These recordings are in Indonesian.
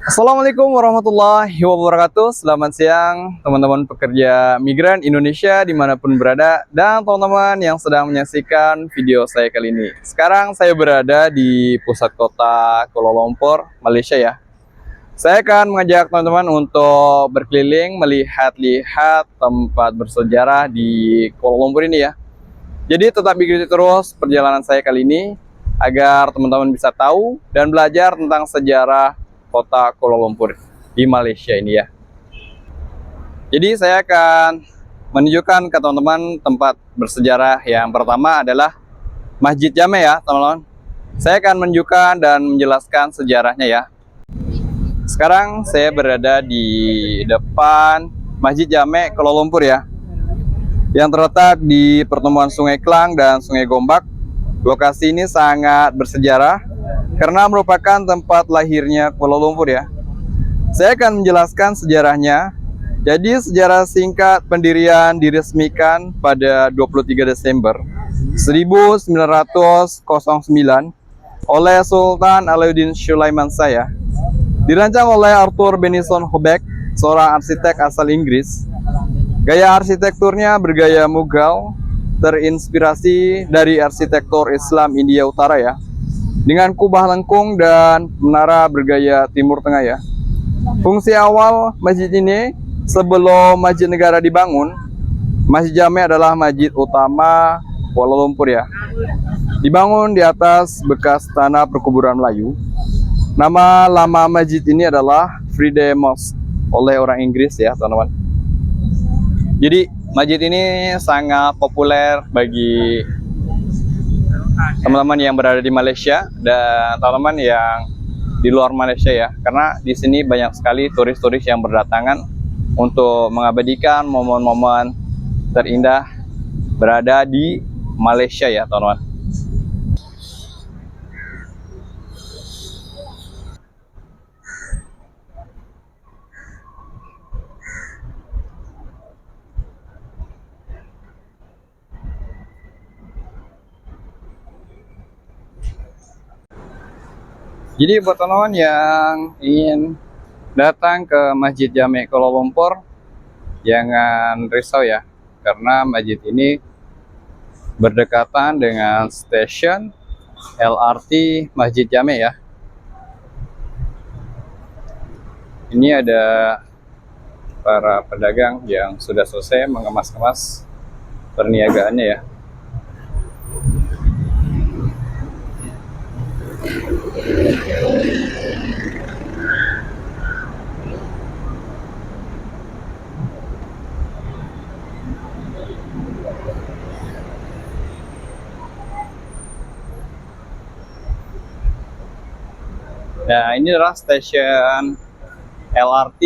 Assalamualaikum warahmatullahi wabarakatuh. Selamat siang teman-teman pekerja migran Indonesia dimanapun berada, dan teman-teman yang sedang menyaksikan video saya kali ini. Sekarang saya berada di pusat kota Kuala Lumpur, Malaysia ya. Saya akan mengajak teman-teman untuk berkeliling melihat-lihat tempat bersejarah di Kuala Lumpur ini ya. Jadi tetap ikuti terus perjalanan saya kali ini agar teman-teman bisa tahu dan belajar tentang sejarah kota Kuala Lumpur di Malaysia ini ya. Jadi saya akan menunjukkan ke teman-teman tempat bersejarah. Yang pertama adalah Masjid Jamek ya teman-teman. Saya akan menunjukkan dan menjelaskan sejarahnya ya. Sekarang saya berada di depan Masjid Jamek Kuala Lumpur ya, yang terletak di pertemuan Sungai Klang dan Sungai Gombak. Lokasi ini sangat bersejarah karena merupakan tempat lahirnya Kuala Lumpur ya. Saya akan menjelaskan sejarahnya. Jadi sejarah singkat pendirian diresmikan pada 23 Desember 1909 oleh Sultan Alauddin Sulaiman Shah. Dirancang oleh Arthur Benison Hobek, seorang arsitek asal Inggris. Gaya arsitekturnya bergaya Mughal, terinspirasi dari arsitektur Islam India Utara ya, dengan kubah lengkung dan menara bergaya Timur Tengah ya. Fungsi awal masjid ini sebelum Masjid Negara dibangun, Masjid Jamek adalah masjid utama Kuala Lumpur ya. Dibangun di atas bekas tanah perkuburan Melayu. Nama lama masjid ini adalah Friday Mosque oleh orang Inggris ya teman-teman. Jadi masjid ini sangat populer bagi teman-teman yang berada di Malaysia dan teman-teman yang di luar Malaysia ya, karena di sini banyak sekali turis-turis yang berdatangan untuk mengabadikan momen-momen terindah berada di Malaysia ya teman-teman. Jadi buat teman-teman yang ingin datang ke Masjid Jamek Kuala Lumpur, jangan risau ya, karena masjid ini berdekatan dengan stasiun LRT Masjid Jamek ya. Ini ada para pedagang yang sudah selesai mengemas-kemas perniagaannya ya. Nah, ini adalah stasiun LRT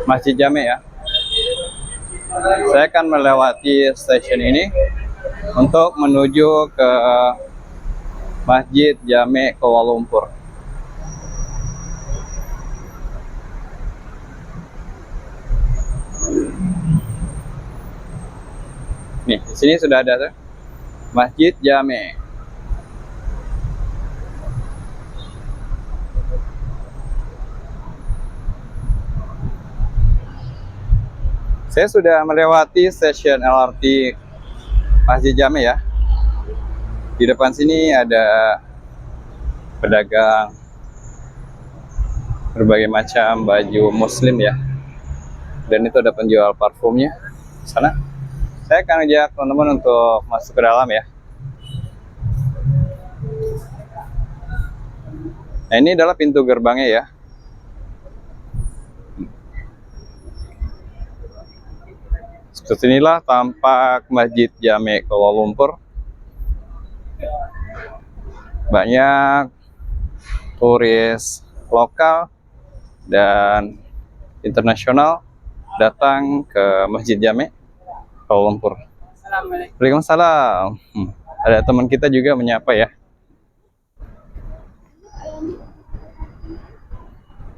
Masjid Jamek ya. Saya akan melewati stasiun ini untuk menuju ke Masjid Jamek Kuala Lumpur. Nih, di sini sudah ada Masjid Jamek. Saya sudah melewati stasiun LRT Masjid Jamek ya. Di depan sini ada pedagang berbagai macam baju muslim ya. Dan itu ada penjual parfumnya di sana. Saya akan ajak teman-teman untuk masuk ke dalam ya. Nah, ini adalah pintu gerbangnya ya. Seperti inilah tampak Masjid Jamek Kuala Lumpur. Banyak turis lokal dan internasional datang ke Masjid Jamek Kuala Lumpur. Waalaikumsalam. Ada teman kita juga menyapa ya.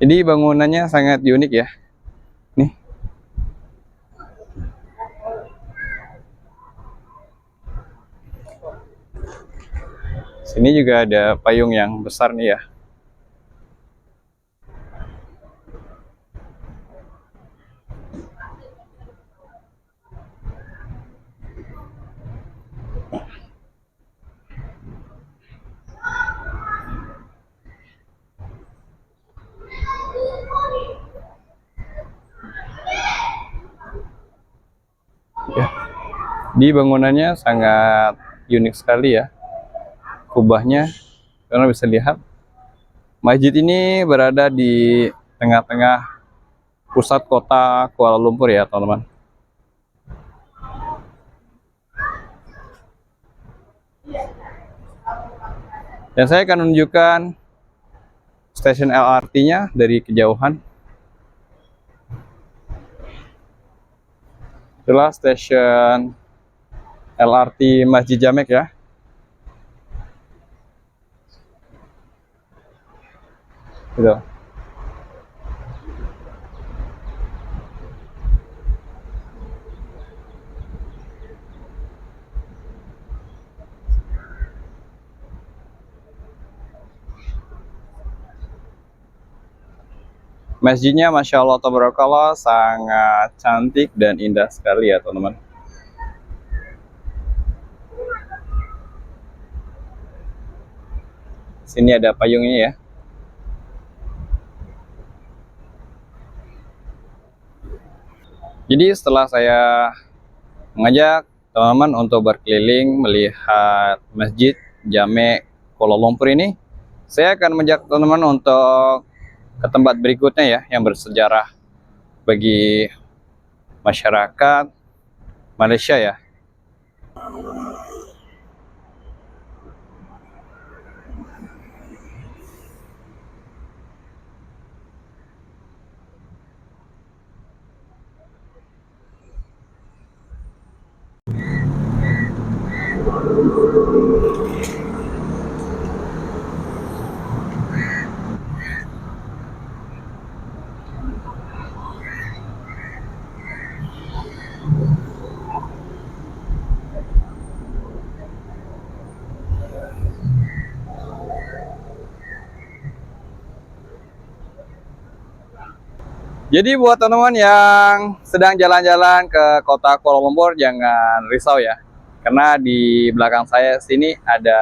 Jadi bangunannya sangat unik ya. Nih. Sini juga ada payung yang besar nih ya. Di bangunannya sangat unik sekali ya, kubahnya, karena bisa lihat masjid ini berada di tengah-tengah pusat kota Kuala Lumpur ya teman-teman. Dan saya akan menunjukkan stasiun LRT-nya dari kejauhan. Itulah stasiun LRT Masjid Jamek ya. Gitu. Masjidnya Masya Allah tabarakallah sangat cantik dan indah sekali ya teman-teman. Sini ada payungnya ya. Jadi setelah saya mengajak teman-teman untuk berkeliling melihat Masjid Jamek Kuala Lumpur ini, saya akan mengajak teman-teman untuk ke tempat berikutnya ya, yang bersejarah bagi masyarakat Malaysia ya. Jadi buat teman-teman yang sedang jalan-jalan ke kota Kuala Lumpur, jangan risau ya. Karena di belakang saya sini ada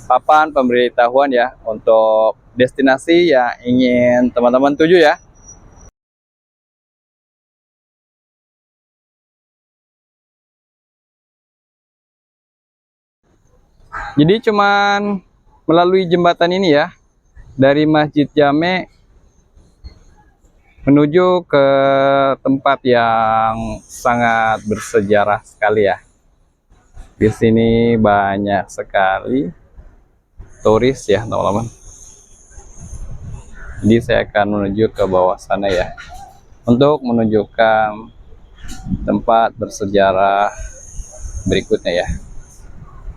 papan pemberitahuan ya untuk destinasi yang ingin teman-teman tuju ya. Jadi cuman melalui jembatan ini ya, dari Masjid Jamek menuju ke tempat yang sangat bersejarah sekali ya. Di sini banyak sekali turis ya teman-teman. Jadi saya akan menuju ke bawah sana ya, untuk menunjukkan tempat bersejarah berikutnya ya.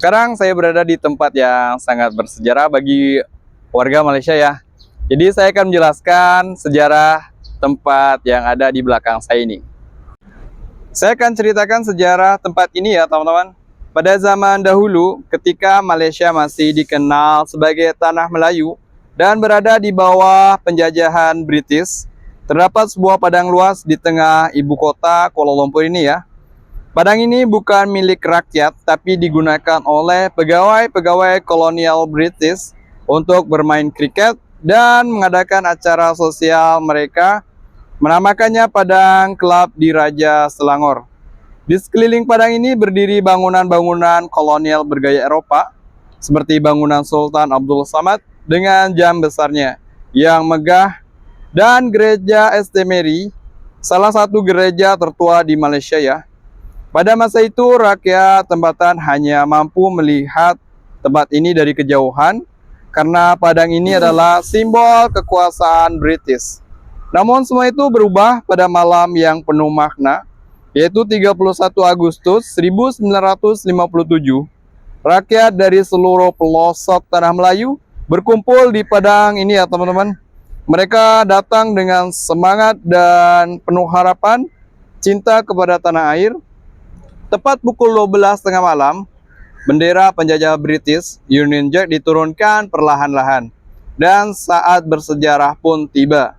Sekarang saya berada di tempat yang sangat bersejarah bagi warga Malaysia ya. Jadi saya akan menjelaskan sejarah tempat yang ada di belakang saya ini. Saya akan ceritakan sejarah tempat ini ya teman-teman. Pada zaman dahulu, ketika Malaysia masih dikenal sebagai tanah Melayu dan berada di bawah penjajahan British, terdapat sebuah padang luas di tengah ibu kota Kuala Lumpur ini ya. Padang ini bukan milik rakyat, tapi digunakan oleh pegawai-pegawai kolonial British untuk bermain kriket dan mengadakan acara sosial mereka, menamakannya Padang Club di Raja Selangor. Di sekeliling padang ini berdiri bangunan-bangunan kolonial bergaya Eropa, seperti bangunan Sultan Abdul Samad dengan jam besarnya yang megah, dan gereja St. Mary, salah satu gereja tertua di Malaysia ya. Pada masa itu rakyat tempatan hanya mampu melihat tempat ini dari kejauhan, karena padang ini adalah simbol kekuasaan British. Namun semua itu berubah pada malam yang penuh makna, yaitu 31 Agustus 1957. Rakyat dari seluruh pelosok tanah Melayu berkumpul di padang ini ya teman-teman. Mereka datang dengan semangat dan penuh harapan, cinta kepada tanah air. Tepat pukul 12 tengah malam, bendera penjajah British Union Jack diturunkan perlahan-lahan, dan saat bersejarah pun tiba.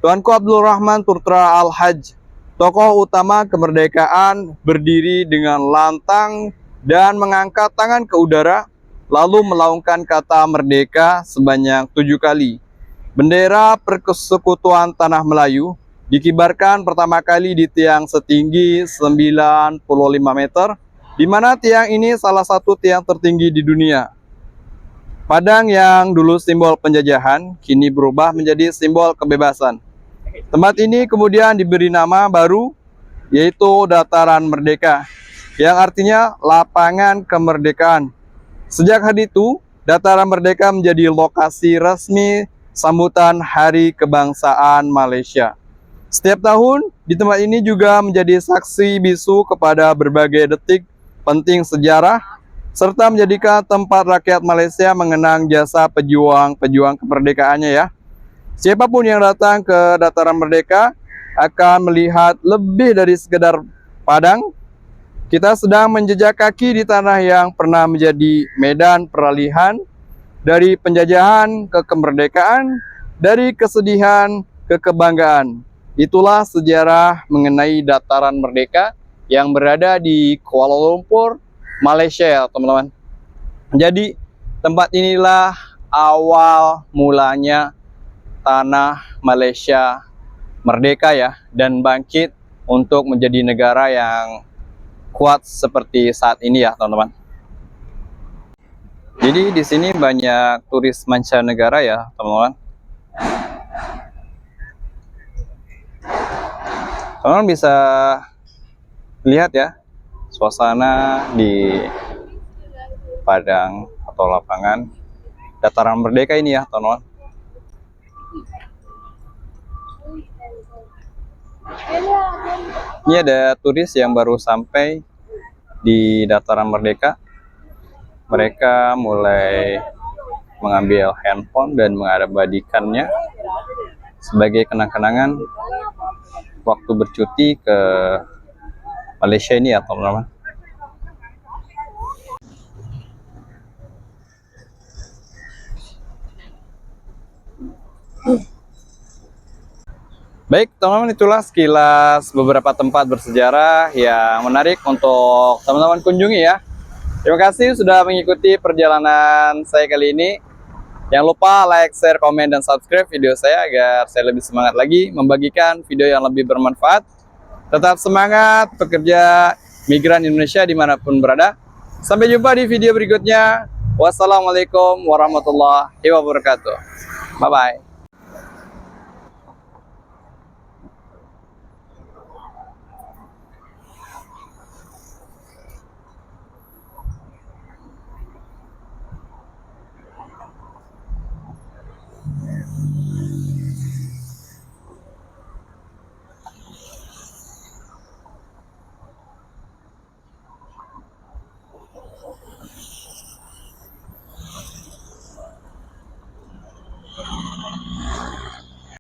Tuanku Abdul Rahman Turtra Al-Hajj, tokoh utama kemerdekaan, berdiri dengan lantang dan mengangkat tangan ke udara, lalu melaungkan kata merdeka sebanyak 7 kali. Bendera Persekutuan Tanah Melayu dikibarkan pertama kali di tiang setinggi 95 meter, di mana tiang ini salah satu tiang tertinggi di dunia. Padang yang dulu simbol penjajahan, kini berubah menjadi simbol kebebasan. Tempat ini kemudian diberi nama baru, yaitu Dataran Merdeka, yang artinya lapangan kemerdekaan. Sejak hari itu, Dataran Merdeka menjadi lokasi resmi sambutan Hari Kebangsaan Malaysia. Setiap tahun, di tempat ini juga menjadi saksi bisu kepada berbagai detik penting sejarah, serta menjadikan tempat rakyat Malaysia mengenang jasa pejuang-pejuang kemerdekaannya ya. Siapapun yang datang ke Dataran Merdeka akan melihat lebih dari sekedar padang. Kita sedang menjejak kaki di tanah yang pernah menjadi medan peralihan dari penjajahan ke kemerdekaan, dari kesedihan ke kebanggaan. Itulah sejarah mengenai Dataran Merdeka yang berada di Kuala Lumpur, Malaysia ya teman-teman. Jadi tempat inilah awal mulanya tanah Malaysia merdeka ya, dan bangkit untuk menjadi negara yang kuat seperti saat ini ya teman-teman. Jadi di sini banyak turis mancanegara ya teman-teman. Teman-teman bisa lihat ya suasana di padang atau lapangan Dataran Merdeka ini ya teman-teman. Ini ada turis yang baru sampai di Dataran Merdeka. Mereka mulai mengambil handphone dan mengabadikannya sebagai kenang-kenangan waktu bercuti ke Malaysia ini ya teman-teman. Baik teman-teman, itulah sekilas beberapa tempat bersejarah yang menarik untuk teman-teman kunjungi ya. Terima kasih sudah mengikuti perjalanan saya kali ini. Jangan lupa like, share, komen, dan subscribe video saya agar saya lebih semangat lagi membagikan video yang lebih bermanfaat. Tetap semangat pekerja migran Indonesia dimanapun berada. Sampai jumpa di video berikutnya. Wassalamualaikum warahmatullahi wabarakatuh. Bye-bye.